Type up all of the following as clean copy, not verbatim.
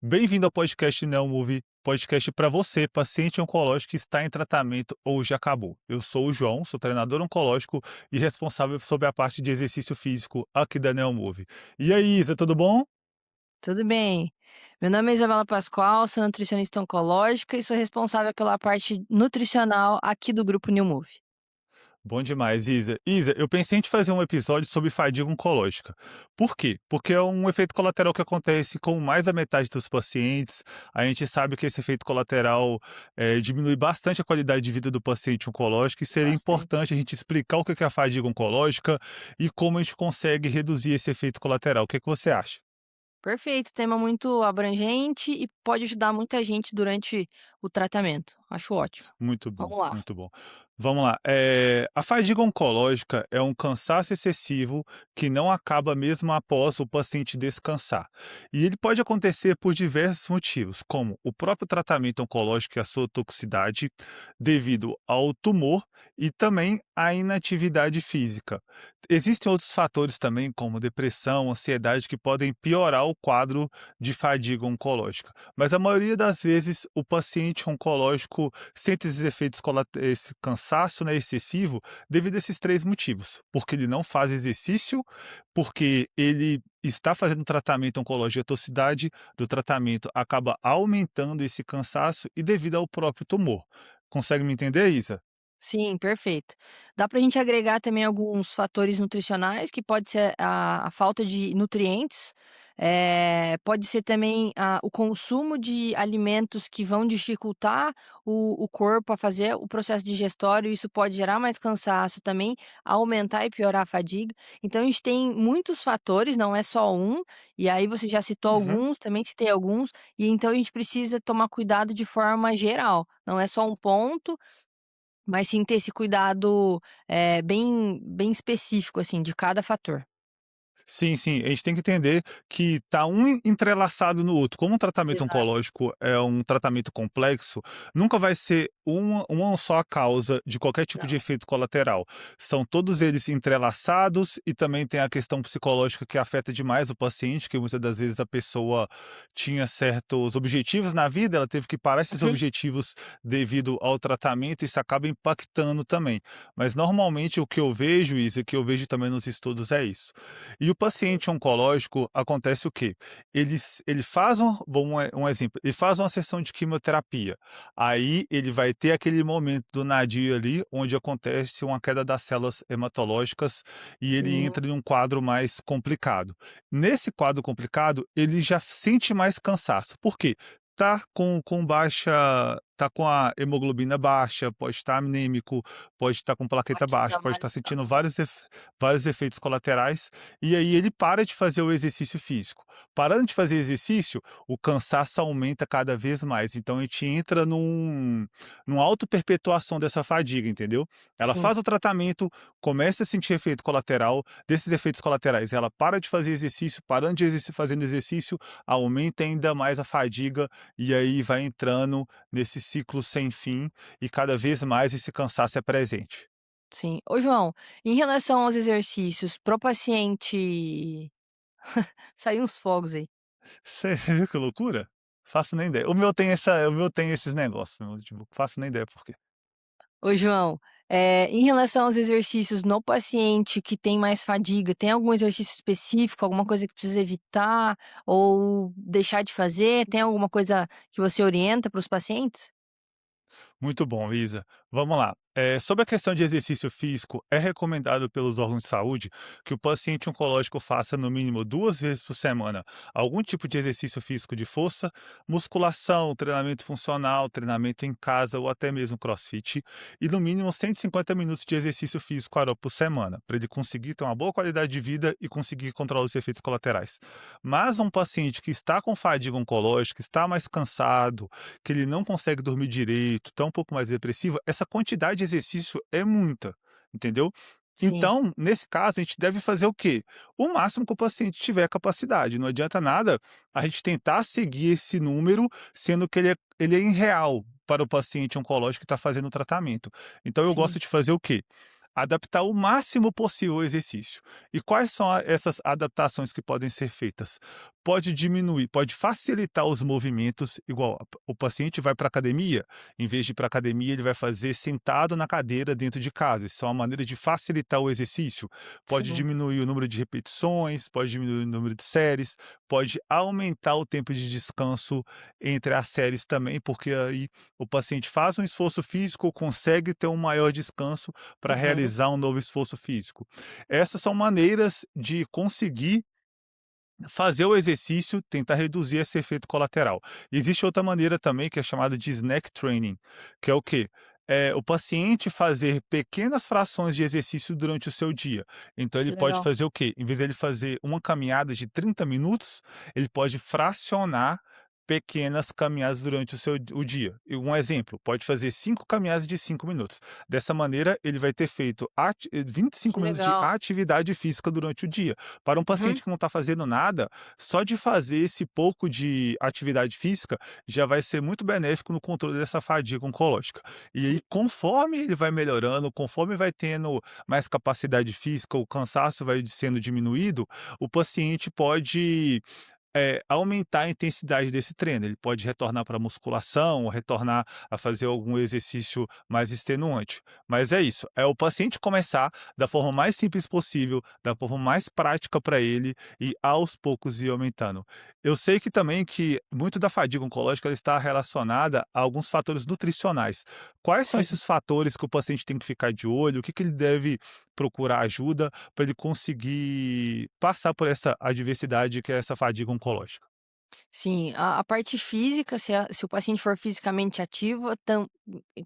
Bem-vindo ao podcast Neomove, podcast para você, paciente oncológico que está em tratamento ou já acabou. Eu sou o João, sou treinador oncológico e responsável sobre a parte de exercício físico aqui da Neomove. E aí, Isa, tudo bom? Tudo bem. Meu nome é Isabela Pascoal, sou nutricionista oncológica e sou responsável pela parte nutricional aqui do grupo New Move. Bom demais, Isa. Isa, eu pensei em te fazer um episódio sobre fadiga oncológica. Por quê? Porque é um efeito colateral que acontece com mais da metade dos pacientes. A gente sabe que esse efeito colateral diminui bastante a qualidade de vida do paciente oncológico e seria Bastante. importante a gente explicar o que é a fadiga oncológica e como a gente consegue reduzir esse efeito colateral. O que você acha? Perfeito, tema muito abrangente e pode ajudar muita gente durante o tratamento. Acho ótimo. Muito bom, Vamos lá. muito bom. Vamos lá. A fadiga oncológica é um cansaço excessivo que não acaba mesmo após o paciente descansar. E ele pode acontecer por diversos motivos, como o próprio tratamento oncológico e a sua toxicidade, devido ao tumor e também à inatividade física. Existem outros fatores também, como depressão, ansiedade, que podem piorar o quadro de fadiga oncológica. Mas a maioria das vezes o paciente oncológico sente esses efeitos esse cansaço, né, excessivo, devido a esses 3 motivos: porque ele não faz exercício, porque ele está fazendo tratamento oncológico e a toxicidade do tratamento acaba aumentando esse cansaço e devido ao próprio tumor. Consegue me entender, Isa? Sim, perfeito. Dá para a gente agregar também alguns fatores nutricionais, que pode ser a falta de nutrientes, pode ser também o consumo de alimentos que vão dificultar o corpo a fazer o processo digestório, isso pode gerar mais cansaço também, aumentar e piorar a fadiga. Então a gente tem muitos fatores, não é só um, e aí você já citou Uhum. alguns, também citei alguns, e então a gente precisa tomar cuidado de forma geral, não é só um ponto, mas sim ter esse cuidado, bem específico, assim, de cada fator. Sim, sim, a gente tem que entender que tá um entrelaçado no outro. Como o tratamento Exato. oncológico é um tratamento complexo, nunca vai ser uma só a causa de qualquer tipo de Não. efeito colateral. São todos eles entrelaçados e também tem a questão psicológica que afeta demais o paciente, que muitas das vezes a pessoa tinha certos objetivos na vida, ela teve que parar esses Uhum. objetivos devido ao tratamento, isso acaba impactando também. Mas normalmente o que eu vejo, isso, e o que eu vejo também nos estudos é isso. E o Sim. paciente oncológico, acontece o quê? Ele faz um exemplo, ele faz uma sessão de quimioterapia, aí ele vai ter aquele momento do nadir ali, onde acontece uma queda das células hematológicas e ele Sim, entra em um quadro mais complicado. Nesse quadro complicado, ele já sente mais cansaço. Por quê? Tá com a hemoglobina baixa, pode estar anêmico, pode estar com plaqueta baixa, fatiga pode mais estar sentindo rápido. vários efeitos colaterais, e aí ele para de fazer o exercício físico. Parando de fazer exercício, o cansaço aumenta cada vez mais, então a gente entra numa auto-perpetuação dessa fadiga, entendeu? Ela Sim, faz o tratamento, começa a sentir efeito colateral, desses efeitos colaterais ela para de fazer exercício, parando de fazendo exercício, aumenta ainda mais a fadiga, e aí vai entrando nesse ciclo sem fim, e cada vez mais esse cansaço é presente. sim. Ô João, em relação aos exercícios pro paciente saiu uns fogos aí. Você viu que loucura? Faço nem ideia. O meu tem esses negócios, eu, tipo, faço nem ideia por quê. Ô João, em relação aos exercícios no paciente que tem mais fadiga, tem algum exercício específico, alguma coisa que precisa evitar ou deixar de fazer? Tem alguma coisa que você orienta para os pacientes? Muito bom, Isa. Vamos lá. Sobre a questão de exercício físico, é recomendado pelos órgãos de saúde que o paciente oncológico faça no mínimo 2 vezes por semana algum tipo de exercício físico de força, musculação, treinamento funcional, treinamento em casa ou até mesmo crossfit, e no mínimo 150 minutos de exercício físico aeróbico por semana, para ele conseguir ter uma boa qualidade de vida e conseguir controlar os efeitos colaterais. Mas um paciente que está com fadiga oncológica, está mais cansado, que ele não consegue dormir direito, está um pouco mais depressivo, essa quantidade de exercício é muita, entendeu? Sim, Então, nesse caso, a gente deve fazer o quê? O máximo que o paciente tiver capacidade. Não adianta nada a gente tentar seguir esse número, sendo que ele é irreal para o paciente oncológico que está fazendo o tratamento. Então, eu sim. gosto de fazer o quê? Adaptar o máximo possível o exercício. E quais são essas adaptações que podem ser feitas? pode diminuir, pode facilitar os movimentos, igual o paciente vai para academia, em vez de ir para academia, ele vai fazer sentado na cadeira dentro de casa. Isso é uma maneira de facilitar o exercício. Pode Sim. diminuir o número de repetições, pode diminuir o número de séries, pode aumentar o tempo de descanso entre as séries também, porque aí o paciente faz um esforço físico, consegue ter um maior descanso para Uhum. realizar um novo esforço físico. Essas são maneiras de conseguir fazer o exercício, tentar reduzir esse efeito colateral. Existe outra maneira também que é chamada de snack training, que é o quê? O paciente fazer pequenas frações de exercício durante o seu dia. Então ele Que pode legal. fazer o quê? Em vez dele fazer uma caminhada de 30 minutos, ele pode fracionar pequenas caminhadas durante o dia. E um exemplo, pode fazer 5 caminhadas de 5 minutos. Dessa maneira, ele vai ter feito 25 Que minutos de legal. atividade física durante o dia. Para um Uhum. paciente que não está fazendo nada, só de fazer esse pouco de atividade física já vai ser muito benéfico no controle dessa fadiga oncológica. E aí, E conforme ele vai melhorando, conforme vai tendo mais capacidade física, o cansaço vai sendo diminuído, o paciente pode aumentar a intensidade desse treino. Ele pode retornar para a musculação ou retornar a fazer algum exercício mais extenuante. Mas é isso, é o paciente começar da forma mais simples possível, da forma mais prática para ele e aos poucos ir aumentando. Eu sei que também que muito da fadiga oncológica ela está relacionada a alguns fatores nutricionais. Quais são sim. esses fatores que o paciente tem que ficar de olho? O que que ele deve procurar ajuda para ele conseguir passar por essa adversidade que é essa fadiga oncológica. Sim, a parte física, se o paciente for fisicamente ativo,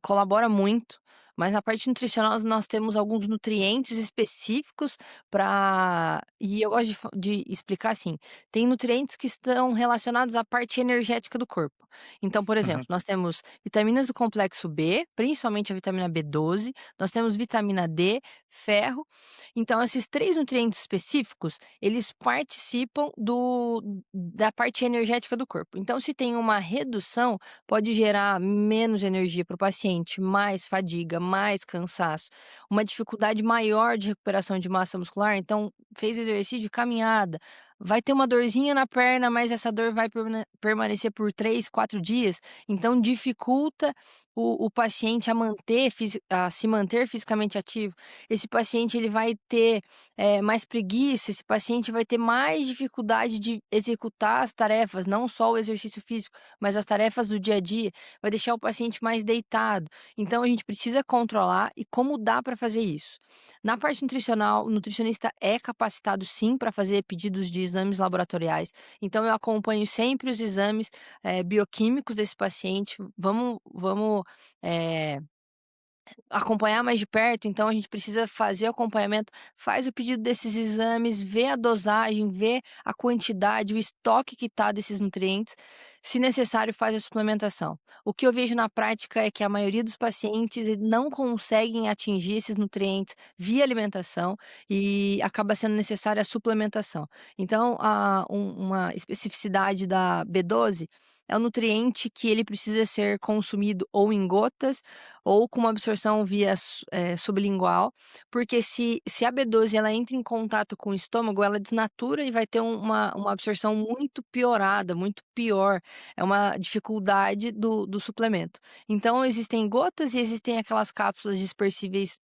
colabora muito, mas na parte nutricional nós temos alguns nutrientes específicos para e eu gosto de explicar assim, tem nutrientes que estão relacionados à parte energética do corpo. Então, por exemplo, Uhum. nós temos vitaminas do complexo B, principalmente a vitamina B12, nós temos vitamina D, ferro. Então esses 3 nutrientes específicos, eles participam da parte energética do corpo. Então, se tem uma redução, pode gerar menos energia para o paciente, mais fadiga, mais cansaço, uma dificuldade maior de recuperação de massa muscular. Então, fez exercício, caminhada, vai ter uma dorzinha na perna, mas essa dor vai permanecer por 3, 4 dias. Então, dificulta o paciente a se manter fisicamente ativo. Esse paciente ele vai ter mais preguiça, esse paciente vai ter mais dificuldade de executar as tarefas, não só o exercício físico, mas as tarefas do dia a dia, vai deixar o paciente mais deitado. Então a gente precisa controlar e como dá para fazer isso. Na parte nutricional, o nutricionista é capacitado sim para fazer pedidos de exames laboratoriais, então eu acompanho sempre os exames, bioquímicos desse paciente, vamos, eh acompanhar mais de perto, então a gente precisa fazer o acompanhamento, faz o pedido desses exames, vê a dosagem, vê a quantidade, o estoque que está desses nutrientes, se necessário faz a suplementação. O que eu vejo na prática é que a maioria dos pacientes não conseguem atingir esses nutrientes via alimentação e acaba sendo necessária a suplementação. Então, uma especificidade da B12 é um nutriente que ele precisa ser consumido ou em gotas ou com uma absorção via sublingual, porque se a B12 ela entra em contato com o estômago, ela desnatura e vai ter uma absorção muito piorada, muito pior, é uma dificuldade do suplemento. Então existem gotas e existem aquelas cápsulas dispersíveis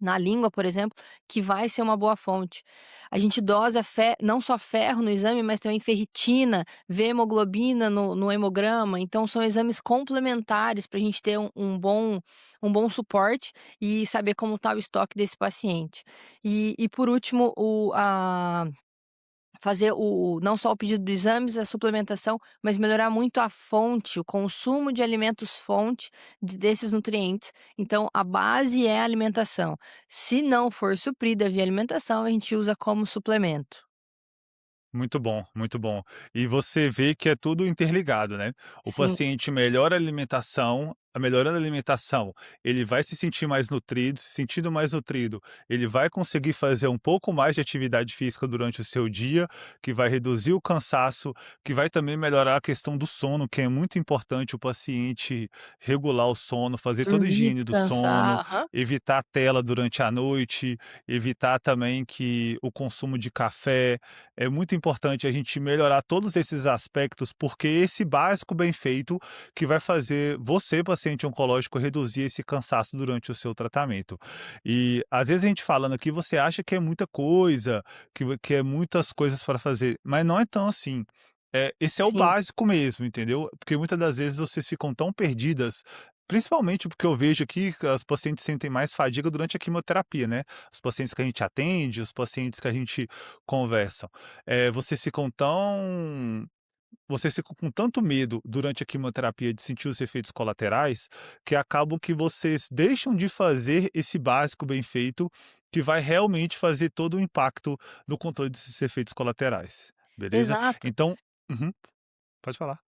na língua, por exemplo, que vai ser uma boa fonte. A gente dosa não só ferro no exame, mas também ferritina, vê hemoglobina no hemograma, então são exames complementares para a gente ter um bom suporte e saber como está o estoque desse paciente. E por último, fazer não só o pedido dos exames, a suplementação, mas melhorar muito a fonte, o consumo de alimentos fonte desses nutrientes. Então, a base é a alimentação. Se não for suprida via alimentação, a gente usa como suplemento. Muito bom, muito bom. E você vê que é tudo interligado, né. O Sim, paciente melhora a alimentação, melhorando a alimentação, ele vai se sentir mais nutrido, se sentindo mais nutrido, ele vai conseguir fazer um pouco mais de atividade física durante o seu dia, que vai reduzir o cansaço, que vai também melhorar a questão do sono, que é muito importante o paciente regular o sono, fazer toda a Dormir, higiene do sono, descansar, aham. evitar a tela durante a noite, evitar também que o consumo de café. É muito importante a gente melhorar todos esses aspectos, porque esse básico bem feito que vai fazer você, paciente oncológico, reduzir esse cansaço durante o seu tratamento. E às vezes a gente falando aqui, você acha que é muita coisa, que é muitas coisas para fazer, mas não é tão assim. Esse é o Sim, básico mesmo, entendeu? Porque muitas das vezes vocês ficam tão perdidas, principalmente porque eu vejo aqui que as pacientes sentem mais fadiga durante a quimioterapia, né? Os pacientes que a gente atende, os pacientes que a gente conversa. Vocês ficam tão Vocês ficam com tanto medo durante a quimioterapia de sentir os efeitos colaterais, que acabam que vocês deixam de fazer esse básico bem feito, que vai realmente fazer todo o impacto no controle desses efeitos colaterais, beleza? exato. Então uhum, pode falar.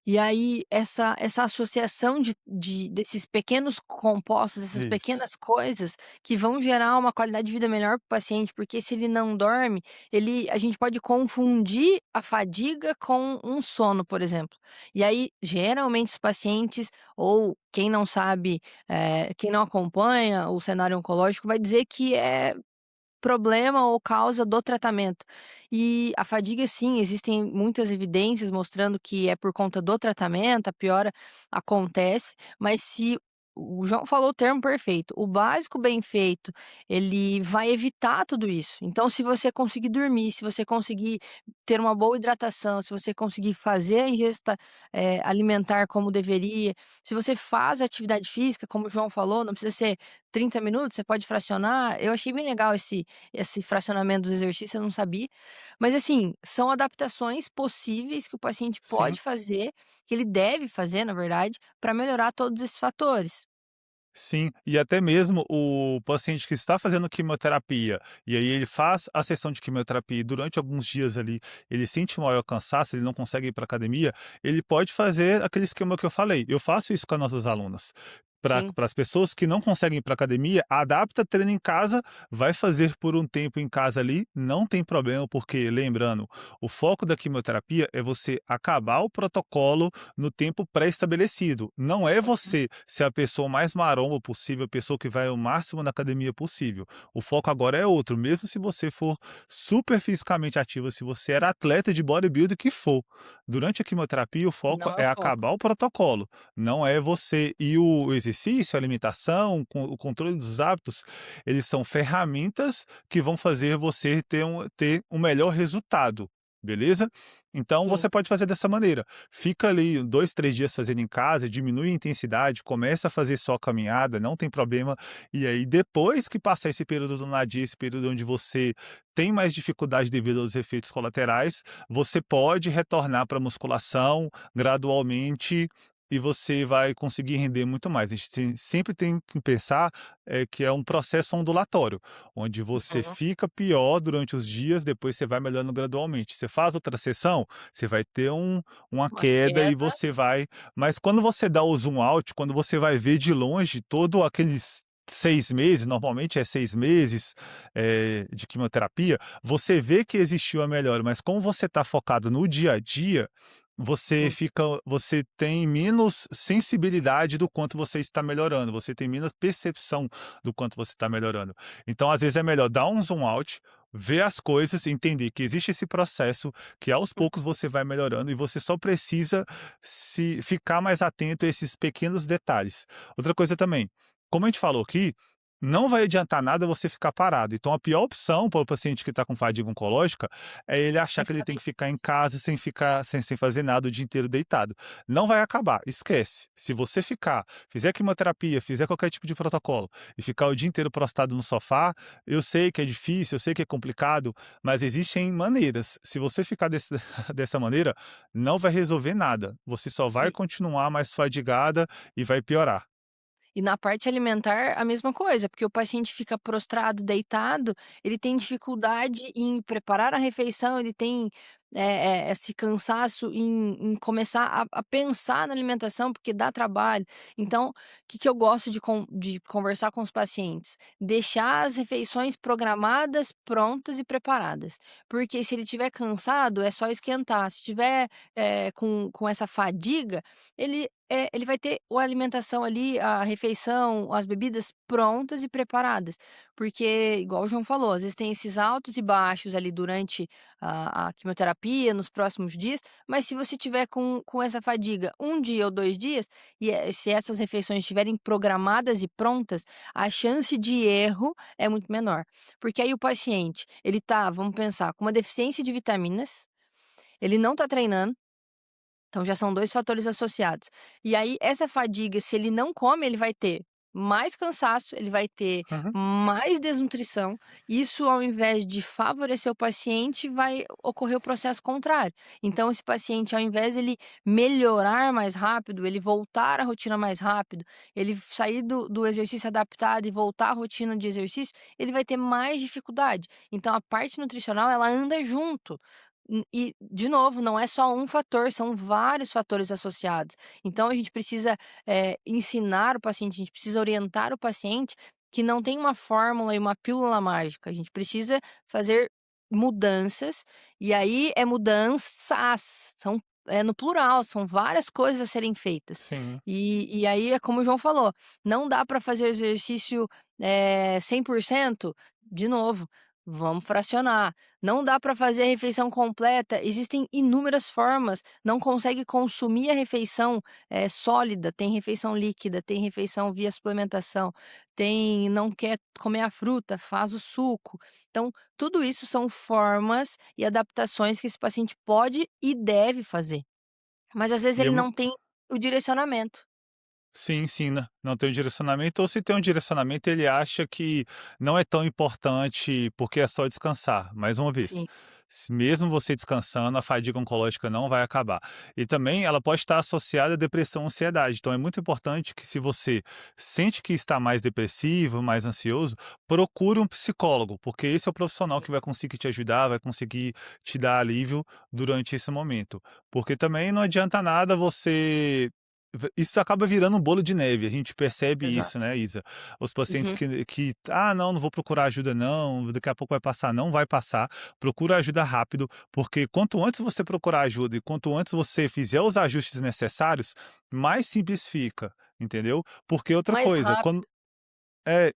E aí essa associação desses pequenos compostos, essas Isso. pequenas coisas que vão gerar uma qualidade de vida melhor para o paciente, porque se ele não dorme, a gente pode confundir a fadiga com um sono, por exemplo. E aí, geralmente os pacientes ou quem não sabe, quem não acompanha o cenário oncológico vai dizer que é problema ou causa do tratamento. E a fadiga sim, existem muitas evidências mostrando que é por conta do tratamento, a piora acontece, mas se o João falou o termo perfeito, o básico bem feito, ele vai evitar tudo isso. Então se você conseguir dormir, se você conseguir ter uma boa hidratação, se você conseguir fazer a ingesta, alimentar como deveria, se você faz atividade física, como o João falou, não precisa ser 30 minutos, você pode fracionar. Eu achei bem legal esse fracionamento dos exercícios, eu não sabia. Mas, assim, são adaptações possíveis que o paciente Sim. pode fazer, que ele deve fazer, na verdade, para melhorar todos esses fatores. Sim, e até mesmo o paciente que está fazendo quimioterapia, e aí ele faz a sessão de quimioterapia e durante alguns dias ali, ele sente maior cansaço, ele não consegue ir para academia, ele pode fazer aquele esquema que eu falei. Eu faço isso com as nossas alunas. Para Sim. as pessoas que não conseguem ir para academia, adapta treino em casa, vai fazer por um tempo em casa ali, não tem problema, porque lembrando, o foco da quimioterapia é você acabar o protocolo no tempo pré-estabelecido. Não é Uhum. você ser a pessoa mais maromba possível, a pessoa que vai ao máximo na academia possível. O foco agora é outro, mesmo se você for super fisicamente ativo, se você era atleta de bodybuilder que for. Durante a quimioterapia, o foco Não é o é foco. acabar o protocolo, não é você. E o exercício, a alimentação, o controle dos hábitos, eles são ferramentas que vão fazer você ter um melhor resultado. Beleza? Então Sim. você pode fazer dessa maneira. Fica ali 2, 3 dias fazendo em casa, diminui a intensidade, começa a fazer só caminhada, não tem problema. E aí depois que passar esse período do nadir, esse período onde você tem mais dificuldade devido aos efeitos colaterais, você pode retornar para a musculação gradualmente e você vai conseguir render muito mais. A gente sempre tem que pensar que é um processo ondulatório, onde você Uhum. fica pior durante os dias, depois você vai melhorando gradualmente. Você faz outra sessão, você vai ter uma Uma queda e queda. você vai. Mas quando você dá o zoom out, quando você vai ver de longe todo aqueles 6 meses, normalmente é 6 meses de quimioterapia, você vê que existiu a melhora, mas como você está focado no dia a dia, Sim. você tem menos sensibilidade do quanto você está melhorando, você tem menos percepção do quanto você está melhorando. Então, às vezes, é melhor dar um zoom out, ver as coisas, entender que existe esse processo, que aos poucos você vai melhorando e você só precisa se ficar mais atento a esses pequenos detalhes. Outra coisa também, como a gente falou aqui, não vai adiantar nada você ficar parado. Então, a pior opção para o paciente que está com fadiga oncológica é ele É achar que ele ficar tem de que ficar em casa sem fazer nada o dia inteiro deitado. Não vai acabar, esquece. Se você fizer quimioterapia, fizer qualquer tipo de protocolo e ficar o dia inteiro prostrado no sofá, eu sei que é difícil, eu sei que é complicado, mas existem maneiras. Se você ficar dessa maneira, não vai resolver nada. Você só vai e continuar mais fadigada e vai piorar. E na parte alimentar, a mesma coisa, porque o paciente fica prostrado, deitado, ele tem dificuldade em preparar a refeição, ele tem esse cansaço em começar a pensar na alimentação, porque dá trabalho. Então, o que que eu gosto de conversar com os pacientes? Deixar as refeições programadas, prontas e preparadas, porque se ele estiver cansado, é só esquentar, se tiver, com essa fadiga, ele vai ter a alimentação ali, a refeição, as bebidas prontas e preparadas, porque igual o João falou, às vezes tem esses altos e baixos ali durante a quimioterapia, nos próximos dias, mas se você tiver com essa fadiga um dia ou 2 dias, se essas refeições estiverem programadas e prontas, a chance de erro é muito menor. Porque aí o paciente, ele tá, vamos pensar, com uma deficiência de vitaminas, ele não tá treinando, então já são 2 fatores associados. E aí essa fadiga, se ele não come, ele vai ter mais cansaço, ele vai ter Uhum. mais desnutrição, isso ao invés de favorecer o paciente, vai ocorrer o processo contrário. Então esse paciente, ao invés ele melhorar mais rápido, ele voltar à rotina mais rápido, ele sair do exercício adaptado e voltar à rotina de exercício, ele vai ter mais dificuldade. Então a parte nutricional ela anda junto. E, de novo, não é só um fator, são vários fatores associados. Então a gente precisa, ensinar o paciente, a gente precisa orientar o paciente que não tem uma fórmula e uma pílula mágica, a gente precisa fazer mudanças, e aí é mudanças, é no plural, são várias coisas a serem feitas. Sim. E aí é como o João falou, não dá para fazer exercício, 100%, de novo, vamos fracionar. Não dá para fazer a refeição completa, existem inúmeras formas, não consegue consumir a refeição, sólida, tem refeição líquida, tem refeição via suplementação, tem não quer comer a fruta, faz o suco. Então, tudo isso são formas e adaptações que esse paciente pode e deve fazer, mas às vezes E é ele mui não tem o direcionamento. Sim, sim, não tem um direcionamento, ou se tem um direcionamento, ele acha que não é tão importante, porque é só descansar. Mais uma vez, Sim, mesmo você descansando, a fadiga oncológica não vai acabar. E também ela pode estar associada à depressão, ansiedade. Então é muito importante que, se você sente que está mais depressivo, mais ansioso, procure um psicólogo, porque esse é o profissional sim. que vai conseguir te ajudar, vai conseguir te dar alívio durante esse momento. Porque também não adianta nada você isso acaba virando um bolo de neve, a gente percebe isso, Exato. né, Isa. Os pacientes Uhum. que: "Ah, não vou procurar ajuda não, daqui a pouco vai passar", não vai passar. Procura ajuda rápido, porque quanto antes você procurar ajuda e quanto antes você fizer os ajustes necessários, mais simples fica, entendeu. Porque outra Mais coisa, rápido.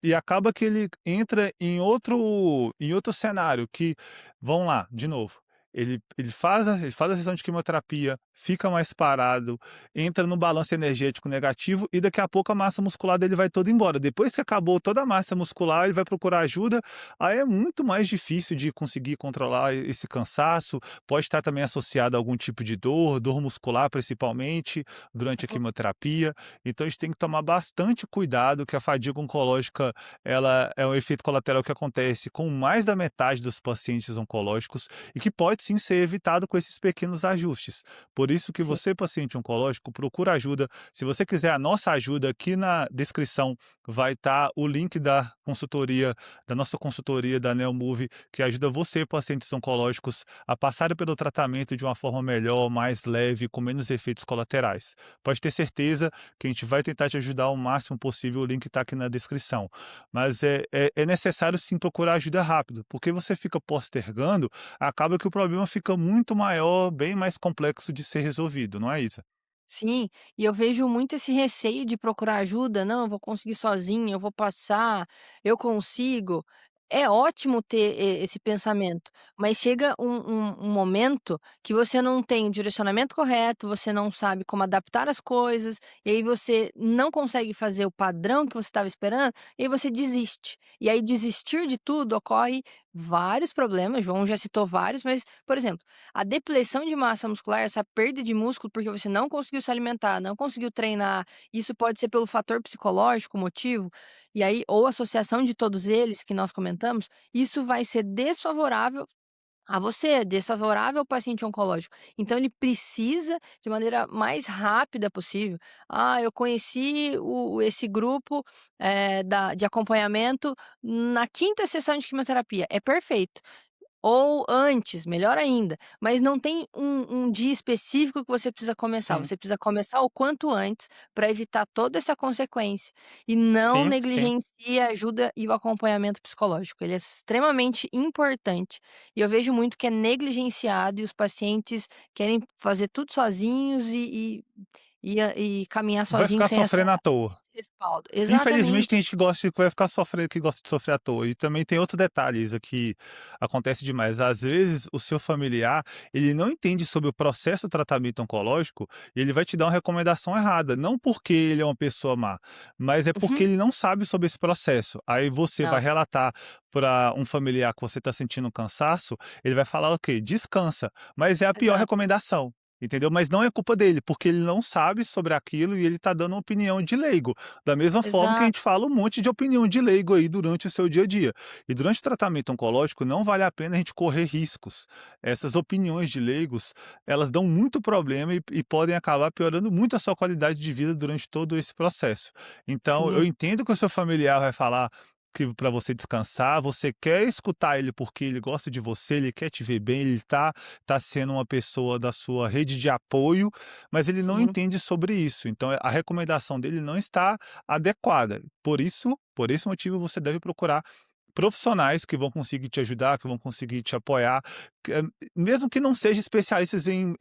e acaba que ele entra em outro cenário que, vamos lá, de novo, ele faz a sessão de quimioterapia, fica mais parado, entra no balanço energético negativo e daqui a pouco a massa muscular dele vai toda embora. Depois que acabou toda a massa muscular, ele vai procurar ajuda, aí é muito mais difícil de conseguir controlar esse cansaço, pode estar também associado a algum tipo de dor muscular principalmente, durante a Uhum. quimioterapia. Então a gente tem que tomar bastante cuidado, que a fadiga oncológica, ela é um efeito colateral que acontece com mais da metade dos pacientes oncológicos e que pode sim ser evitado com esses pequenos ajustes. Por isso que Sim, você, paciente oncológico, procura ajuda. Se você quiser a nossa ajuda, aqui na descrição vai estar o link da nossa consultoria da Neomove, que ajuda você, pacientes oncológicos, a passarem pelo tratamento de uma forma melhor, mais leve, com menos efeitos colaterais. Pode ter certeza que a gente vai tentar te ajudar o máximo possível, o link está aqui na descrição. Mas é necessário sim procurar ajuda rápido, porque você fica postergando, acaba que o problema fica muito maior, bem mais complexo de ser resolvido, não é, Isa? sim, e eu vejo muito esse receio de procurar ajuda, "Não, eu vou conseguir sozinho, eu vou passar, eu consigo". É ótimo ter esse pensamento, mas chega um momento que você não tem o direcionamento correto, você não sabe como adaptar as coisas, e aí você não consegue fazer o padrão que você estava esperando, e aí você desiste. E aí desistir de tudo ocorre vários problemas, João já citou vários, mas, por exemplo, a depressão de massa muscular, essa perda de músculo, porque você não conseguiu se alimentar, não conseguiu treinar, isso pode ser pelo fator psicológico, motivo, e aí ou associação de todos eles que nós comentamos, isso vai ser desfavorável a você, desfavorável ao paciente oncológico. Então ele precisa, de maneira mais rápida possível, "Ah, eu conheci esse grupo, de acompanhamento na quinta sessão de quimioterapia", é perfeito. ou antes, melhor ainda, mas não tem um dia específico que você precisa começar, Sim, você precisa começar o quanto antes para evitar toda essa consequência, e não sim, sim. negligencie a ajuda e o acompanhamento psicológico, ele é extremamente importante, e eu vejo muito que é negligenciado e os pacientes querem fazer tudo sozinhos e caminhar Vai sozinhos ficar sem sofrendo à toa. esse respaldo. Infelizmente Exatamente. tem gente que vai ficar sofrendo, que gosta de sofrer à toa. E também tem outro detalhe, Isa, que acontece demais. Às vezes o seu familiar, ele não entende sobre o processo do tratamento oncológico e ele vai te dar uma recomendação errada, não porque ele é uma pessoa má, mas é porque Uhum. ele não sabe sobre esse processo. Aí você vai Não, relatar para um familiar que você está sentindo cansaço, ele vai falar: "Ok, descansa", mas é a pior exato, recomendação. Entendeu? Mas não é culpa dele, porque ele não sabe sobre aquilo e ele está dando uma opinião de leigo. Da mesma forma que a gente exato. fala um monte de opinião de leigo aí durante o seu dia a dia. E durante o tratamento oncológico não vale a pena a gente correr riscos. Essas opiniões de leigos, elas dão muito problema e podem acabar piorando muito a sua qualidade de vida durante todo esse processo. Então, eu Sim, entendo que o seu familiar vai falar que para você descansar, você quer escutar ele porque ele gosta de você, ele quer te ver bem, ele tá sendo uma pessoa da sua rede de apoio, mas ele não sim, entende sobre isso. Então, a recomendação dele não está adequada. Por esse motivo, você deve procurar profissionais que vão conseguir te ajudar, que vão conseguir te apoiar, mesmo que não sejam especialistas em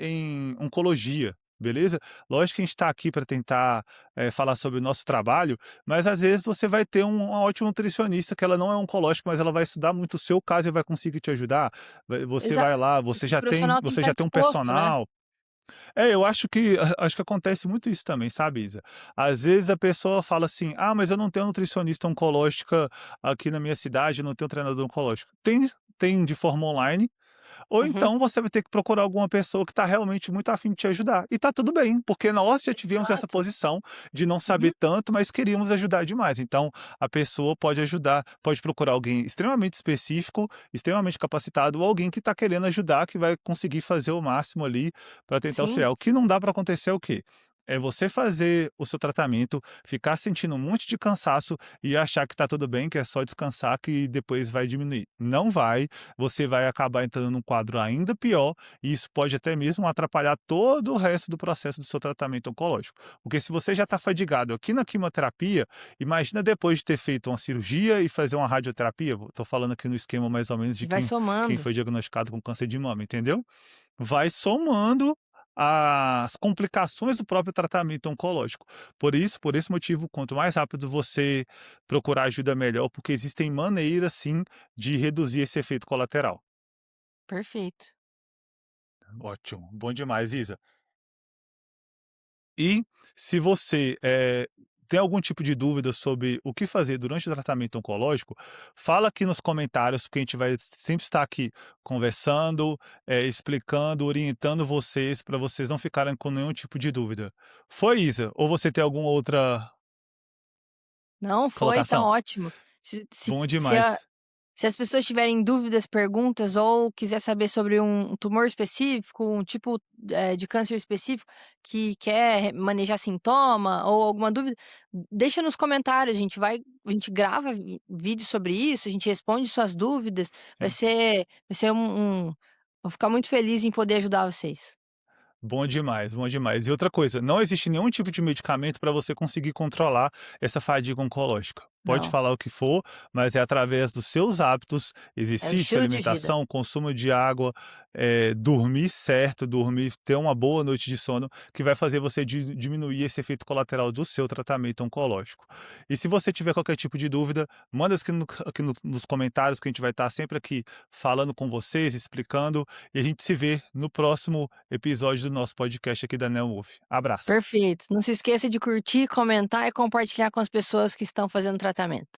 oncologia, beleza? Lógico que a gente está aqui para tentar falar sobre o nosso trabalho, mas às vezes você vai ter uma ótima nutricionista que ela não é oncológica, mas ela vai estudar muito o seu caso e vai conseguir te ajudar. Você vai exato. lá, Esse profissional tem que você estar já tem um disposto, né. personal. Eu acho que acho que acontece muito isso também, sabe, Isa? Às vezes a pessoa fala assim: "Ah, mas eu não tenho nutricionista oncológica aqui na minha cidade, eu não tenho treinador oncológico". Tem de forma online, ou Uhum, então você vai ter que procurar alguma pessoa que está realmente muito afim de te ajudar. E tá tudo bem, porque nós já tivemos essa exato. posição de não Uhum, saber tanto, mas queríamos ajudar demais. Então, a pessoa pode ajudar, pode procurar alguém extremamente específico, extremamente capacitado, ou alguém que está querendo ajudar, que vai conseguir fazer o máximo ali para tentar sim, auxiliar. O que não dá para acontecer é o quê? É você fazer o seu tratamento, ficar sentindo um monte de cansaço e achar que está tudo bem, que é só descansar que depois vai diminuir. Não vai, você vai acabar entrando num quadro ainda pior, e isso pode até mesmo atrapalhar todo o resto do processo do seu tratamento oncológico. Porque se você já está fadigado aqui na quimioterapia, imagina depois de ter feito uma cirurgia e fazer uma radioterapia. Estou falando aqui no esquema mais ou menos de e vai quem somando. foi diagnosticado com câncer de mama, entendeu? Vai somando as complicações do próprio tratamento oncológico. Por esse motivo, quanto mais rápido você procurar ajuda, melhor, porque existem maneiras sim de reduzir esse efeito colateral. Perfeito. Ótimo, bom demais, Isa. E se você, tem algum tipo de dúvida sobre o que fazer durante o tratamento oncológico, fala aqui nos comentários, porque a gente vai sempre estar aqui conversando, explicando, orientando vocês, para vocês não ficarem com nenhum tipo de dúvida. Foi, Isa? Ou você tem alguma outra Não, foi, tá colocação? ótimo. Se se Bom se a demais. se as pessoas tiverem dúvidas, perguntas ou quiser saber sobre um tumor específico, um tipo, de câncer específico que quer manejar sintoma ou alguma dúvida, deixa nos comentários, a gente grava vídeo sobre isso, a gente responde suas dúvidas, É. vai ser vou ficar muito feliz em poder ajudar vocês. Bom demais, bom demais. E outra coisa, não existe nenhum tipo de medicamento para você conseguir controlar essa fadiga oncológica. Pode Não, falar o que for, mas é através dos seus hábitos, é o exercício, estilo de vida. alimentação, consumo de água, dormir certo, dormir, ter uma boa noite de sono, que vai fazer você diminuir esse efeito colateral do seu tratamento oncológico. E se você tiver qualquer tipo de dúvida, manda nos comentários, que a gente vai estar sempre aqui falando com vocês, explicando, e a gente se vê no próximo episódio do nosso podcast aqui da Neowolf. Abraço. Perfeito. Não se esqueça de curtir, comentar e compartilhar com as pessoas que estão fazendo tratamento.